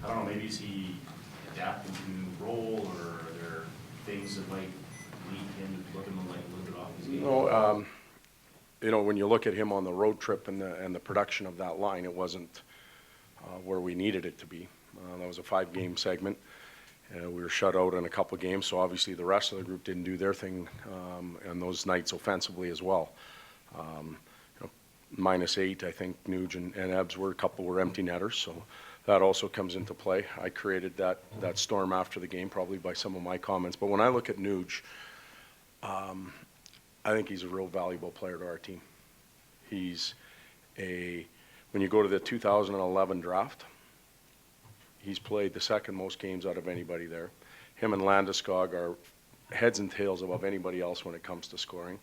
I don't know, maybe is he adapting to a new role, or are there things that might lead him to put him like a little bit off his game? No, you know, when you look at him on the road trip and the production of that line, it wasn't where we needed it to be. That was a 5-game segment. We were shut out in a couple of games, so obviously the rest of the group didn't do their thing on those nights offensively as well. You know, -8, I think Nugent and Ebbs were, a couple were empty netters, so that also comes into play. I created that storm after the game, probably by some of my comments. But when I look at Nuge, I think he's a real valuable player to our team. When you go to the 2011 draft, he's played the second most games out of anybody there. Him and Landeskog are heads and tails above anybody else when it comes to scoring.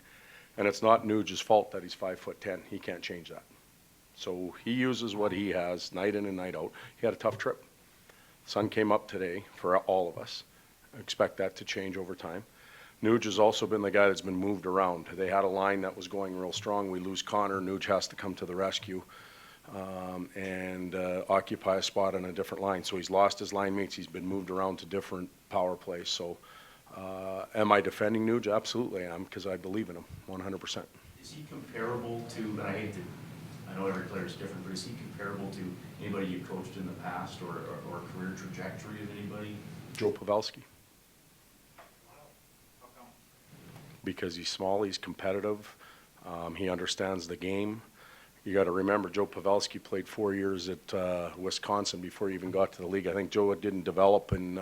And it's not Nuge's fault that he's 5'10". He can't change that. So he uses what he has night in and night out. He had a tough trip. Sun came up today for all of us. I expect that to change over time. Nuge has also been the guy that's been moved around. They had a line that was going real strong. We lose Connor. Nuge has to come to the rescue and occupy a spot on a different line. So he's lost his line mates. He's been moved around to different power plays. So am I defending Nuge? Absolutely I am, because I believe in him 100%. Is he comparable to, and I know every player is different, but is he comparable to anybody you've coached in the past, or career trajectory of anybody? Joe Pavelski. Because he's small, he's competitive, he understands the game. You got to remember, Joe Pavelski played 4 years at Wisconsin before he even got to the league. I think Joe didn't develop in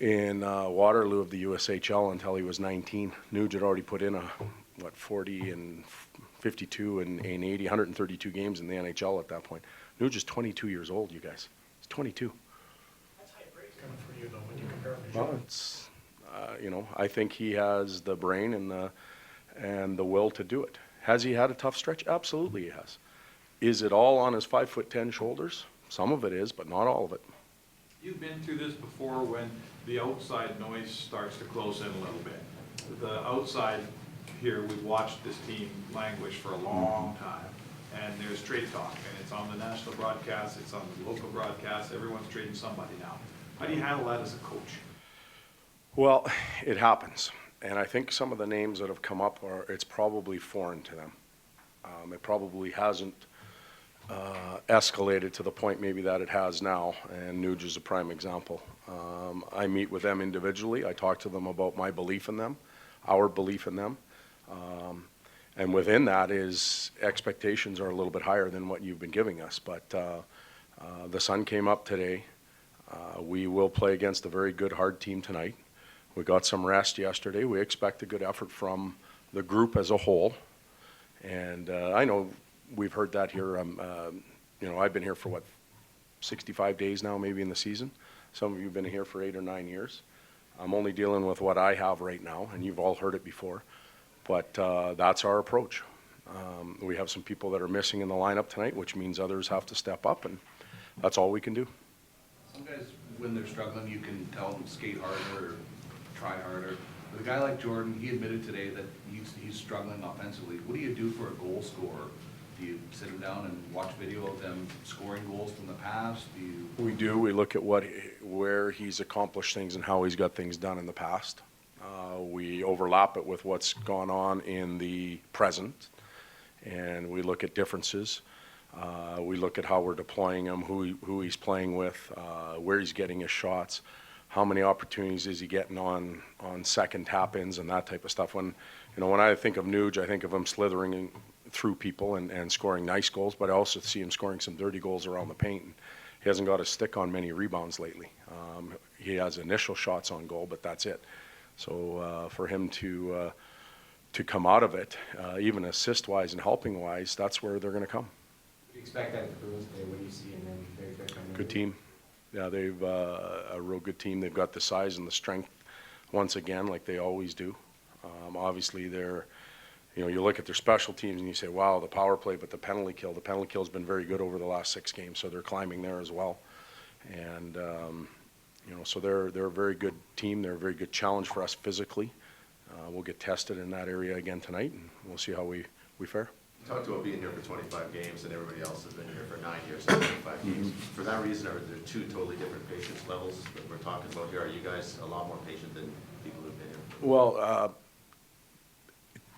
Waterloo of the USHL until he was 19. Nuge had already put in 40 and 52 and 80, 132 games in the NHL at that point. Nuge is 22 years old, you guys. He's 22. That's high praise coming for you, though, when you compare him to Joe. Well, it's, you know, I think he has the brain and the will to do it. Has he had a tough stretch? Absolutely he has. Is it all on his 5'10" shoulders? Some of it is, but not all of it. You've been through this before when the outside noise starts to close in a little bit. The outside here, we've watched this team languish for a long time, and there's trade talk, and it's on the national broadcast, it's on the local broadcast, everyone's trading somebody now. How do you handle that as a coach? Well, it happens. And I think some of the names that have come up it's probably foreign to them. It probably hasn't escalated to the point maybe that it has now, and Nuge is a prime example. I meet with them individually. I talk to them about my belief in them, our belief in them. And within that is expectations are a little bit higher than what you've been giving us. But the Sun came up today. We will play against a very good, hard team tonight. We got some rest yesterday. We expect a good effort from the group as a whole. And I know we've heard that here. You know, I've been here for 65 days now, maybe in the season. Some of you have been here for 8 or 9 years. I'm only dealing with what I have right now, and you've all heard it before. But that's our approach. We have some people that are missing in the lineup tonight, which means others have to step up, and that's all we can do. Some guys, when they're struggling, you can tell them skate harder or try harder. But a guy like Jordan, he admitted today that he's struggling offensively. What do you do for a goal scorer? Do you sit him down and watch video of them scoring goals from the past? We do. We look at where he's accomplished things and how he's got things done in the past. We overlap it with what's gone on in the present, and we look at differences. We look at how we're deploying him, who he's playing with, where he's getting his shots, how many opportunities is he getting on second tap-ins and that type of stuff. When I think of Nuge, I think of him slithering through people and scoring nice goals, but I also see him scoring some dirty goals around the paint. And he hasn't got his stick on many rebounds lately. He has initial shots on goal, but that's it. So for him to come out of it, even assist-wise and helping-wise, that's where they're going to come. Do you expect that at the Bruins today? What do you see in them? Very good. Good team. Yeah, they've a real good team. They've got the size and the strength once again, like they always do. Obviously, you look at their special teams and you say, wow, the power play, but the penalty kill's been very good over the last 6 games, so they're climbing there as well. And so they're a very good team. They're a very good challenge for us physically. We'll get tested in that area again tonight, and we'll see how we fare. talked about being here for 25 games, and everybody else has been here for 9 years and 25 games. For that reason, are there two totally different patience levels that we're talking about here? Are you guys a lot more patient than people who've been here? Well,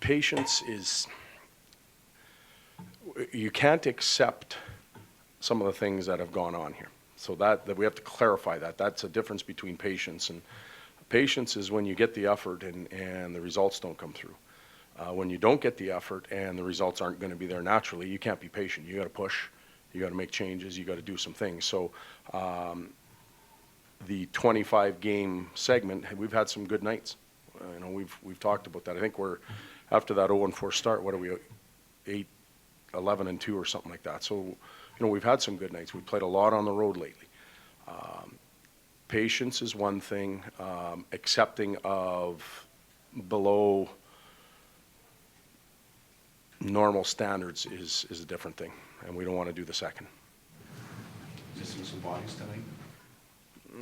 patience is, you can't accept some of the things that have gone on here. So that we have to clarify that. That's a difference between patience and patience is when you get the effort and the results don't come through. When you don't get the effort and the results aren't going to be there naturally, you can't be patient. You got to push, you got to make changes, you got to do some things. So the 25 game segment, we've had some good nights. You know, we've talked about that. I think we're after that 0-4 start. What are we, 8-11-2 or something like that. So you know, we've had some good nights. We've played a lot on the road lately. Patience is one thing. Accepting of below normal standards is a different thing, and we don't want to do the second. Missing some bodies tonight?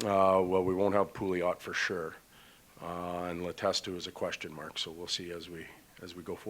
Well, we won't have Pouliot for sure, and Letestu is a question mark, so we'll see as we go forward.